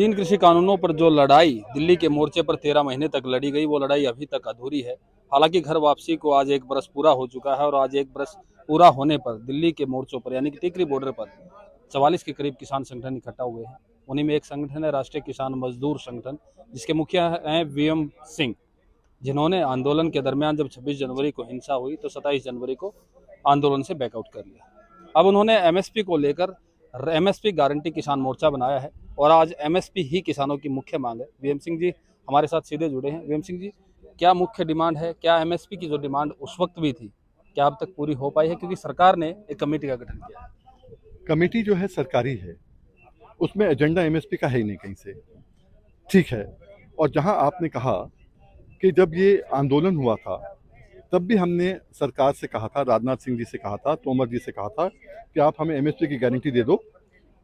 तीन कृषि कानूनों पर जो लड़ाई दिल्ली के मोर्चे पर 13 महीने तक लड़ी गई, वो लड़ाई अभी तक अधूरी है। हालांकि घर वापसी को आज एक बरस पूरा हो चुका है और आज एक बरस पूरा होने पर दिल्ली के मोर्चों पर यानी कि टिकरी बॉर्डर पर 44 के करीब किसान संगठन इकट्ठा हुए हैं। उन्हीं में एक संगठन है राष्ट्रीय किसान मजदूर संगठन, जिसके मुखिया हैं वीएम सिंह, जिन्होंने आंदोलन के दरमियान जब 26 जनवरी को हिंसा हुई तो 27 जनवरी को आंदोलन से बैकआउट कर लिया। अब उन्होंने एमएसपी को लेकर एमएसपी गारंटी किसान मोर्चा बनाया है और आज एमएसपी ही किसानों की मुख्य मांग है। वीएम सिंह जी हमारे साथ सीधे जुड़े हैं। वीएम सिंह जी, क्या मुख्य डिमांड है? क्या एमएसपी की जो डिमांड उस वक्त भी थी, क्या अब तक पूरी हो पाई है? क्योंकि सरकार ने एक कमेटी का गठन किया है। कमेटी जो है सरकारी है, उसमें एजेंडा एमएसपी का है ही नहीं कहीं से। ठीक है, और जहां आपने कहा कि जब ये आंदोलन हुआ था तब भी हमने सरकार से कहा था, राजनाथ सिंह जी से कहा था, तोमर जी से कहा था कि आप हमें एमएसपी की गारंटी दे दो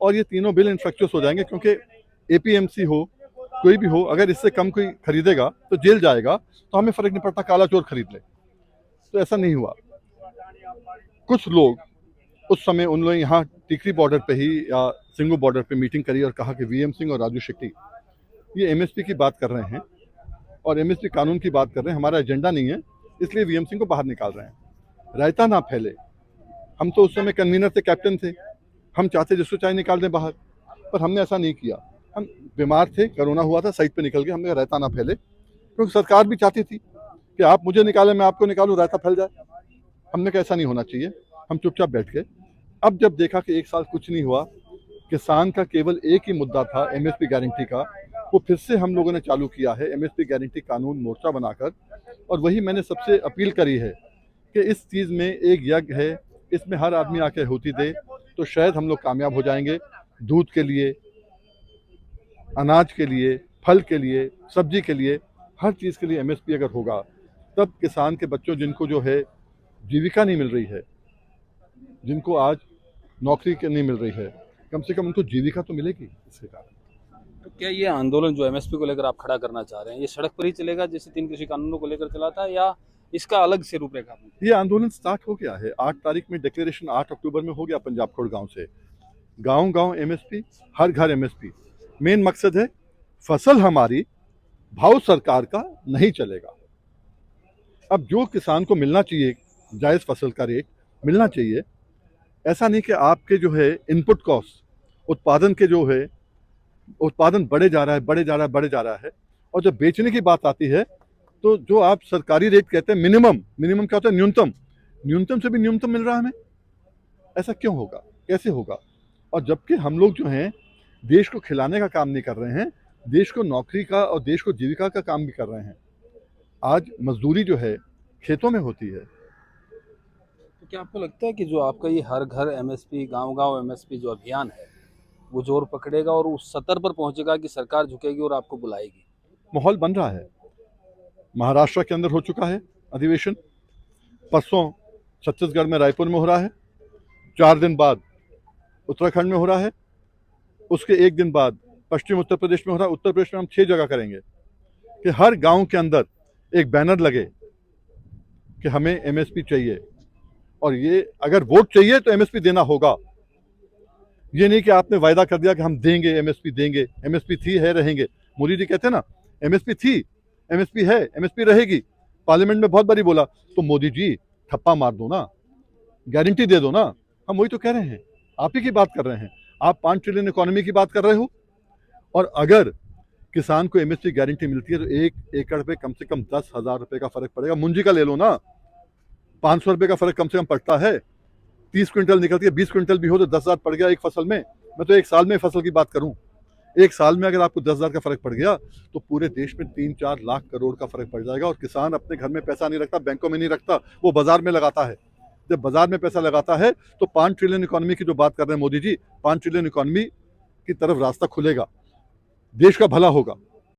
और ये तीनों बिल इन्फ्रक्चर्स हो जाएंगे, क्योंकि एपीएमसी हो कोई भी हो, अगर इससे कम कोई खरीदेगा तो जेल जाएगा, तो हमें फर्क नहीं पड़ता, काला चोर खरीद ले। तो ऐसा नहीं हुआ। कुछ लोग उस समय उन लोग यहाँ टिकरी बॉर्डर पे ही या सिंगू बॉर्डर पे मीटिंग करी और कहा कि वीएम सिंह और राजू शेट्टी ये एमएसपी की बात कर रहे हैं और एमएसपी कानून की बात कर रहे हैं, हमारा एजेंडा नहीं है, इसलिए वीएम सिंह को बाहर निकाल रहे हैं। रायता ना फैले। हम तो उस समय कन्वीनर थे, कैप्टन थे, हम चाहते जिसको चाहे निकाल दें बाहर, पर हमने ऐसा नहीं किया। हम बीमार थे, कोरोना हुआ था, साइड पे निकल गए, हमने रायता ना फैले, क्योंकि सरकार भी चाहती थी कि आप मुझे निकालें, मैं आपको निकालूं, रायता फैल जाए। हमने कहा ऐसा नहीं होना चाहिए, हम चुपचाप बैठ गए। अब जब देखा कि एक साल कुछ नहीं हुआ, किसान का केवल एक ही मुद्दा था एमएसपी गारंटी का, वो फिर से हम लोगों ने चालू किया है एमएसपी गारंटी कानून मोर्चा बनाकर। और वही मैंने सबसे अपील करी है कि इस चीज़ में एक यज्ञ है, इसमें हर आदमी आके आहुति दे तो शायद हम लोग कामयाब हो जाएंगे। दूध के लिए, अनाज के लिए, फल के लिए, सब्जी के लिए, हर चीज़ के लिए एमएसपी अगर होगा तब किसान के बच्चों जिनको जो है जीविका नहीं मिल रही है, जिनको आज नौकरी नहीं मिल रही है, कम से कम उनको जीविका तो मिलेगी इसके कारण। तो क्या ये आंदोलन जो एमएसपी को लेकर आप खड़ा करना चाह रहे हैं, ये सड़क पर ही चलेगा जैसे तीन कृषि कानूनों को लेकर चला था, या इसका अलग से रूपरेखा? ये आंदोलन स्टार्ट हो गया है। 8 तारीख में डिक्लेरेशन 8 अक्टूबर में हो गया पंजाब खोड़ गांव से। गांव गांव एमएसपी, हर घर एमएसपी। मेन मकसद है फसल हमारी, भाव सरकार का नहीं चलेगा। अब जो किसान को मिलना चाहिए जायज़ फसल का रेट मिलना चाहिए। ऐसा नहीं कि आपके जो है इनपुट कॉस्ट, उत्पादन के जो है, उत्पादन बढ़े जा रहा है, बढ़े जा रहा है, बढ़े जा रहा है, और जब बेचने की बात आती है तो जो आप सरकारी रेट कहते हैं मिनिमम, मिनिमम क्या होता है? न्यूनतम, न्यूनतम से भी न्यूनतम मिल रहा है हमें। ऐसा क्यों होगा? कैसे होगा? और जबकि हम लोग जो हैं देश को खिलाने का काम नहीं कर रहे हैं, देश को नौकरी का और देश को जीविका का काम भी कर रहे हैं। आज मजदूरी जो है खेतों में होती है। तो क्या आपको लगता है कि जो आपका ये हर घर एमएसपी, गांव-गांव एमएसपी जो अभियान है, वो जोर पकड़ेगा और उस स्तर पर पहुंचेगा कि सरकार झुकेगी और आपको बुलाएगी? माहौल बन रहा है। महाराष्ट्र के अंदर हो चुका है अधिवेशन, परसों छत्तीसगढ़ में रायपुर में हो रहा है, 4 दिन बाद उत्तराखंड में हो रहा है, उसके 1 दिन बाद पश्चिम उत्तर प्रदेश में हो रहा है। उत्तर प्रदेश में हम 6 जगह करेंगे कि हर गांव के अंदर एक बैनर लगे कि हमें एमएसपी चाहिए, और ये अगर वोट चाहिए तो एमएसपी देना होगा। ये नहीं कि आपने वायदा कर दिया कि हम देंगे, एमएसपी देंगे, एमएसपी थी है रहेंगे। मोदी जी कहते हैं ना, एमएसपी थी, एमएसपी है, एमएसपी रहेगी। पार्लियामेंट में बहुत बारी बोला, तो मोदी जी ठप्पा मार दो ना, गारंटी दे दो ना। हम वही तो कह रहे हैं, आप ही की बात कर रहे हैं। आप 5 ट्रिलियन इकोनॉमी की बात कर रहे हो, और अगर किसान को एमएसपी गारंटी मिलती है तो 1 एकड़ पे कम से कम 10,000 रुपए का फर्क पड़ेगा। मुंजी का ले लो ना, 500 रुपए का फर्क कम से कम पड़ता है। 30 क्विंटल निकलती है, 20 क्विंटल भी हो तो 10,000 पड़ गया एक फसल में। मैं तो एक साल में फसल की बात करूं, एक साल में अगर आपको 10,000 का फर्क पड़ गया तो पूरे देश में 3-4 लाख करोड़ का फर्क पड़ जाएगा। और किसान अपने घर में पैसा नहीं रखता, बैंकों में नहीं रखता, वो बाजार में लगाता है। जब बाजार में पैसा लगाता है तो 5 ट्रिलियन इकोनॉमी की जो बात कर रहे हैं मोदी जी, 5 ट्रिलियन इकोनॉमी की तरफ रास्ता खुलेगा, देश का भला होगा।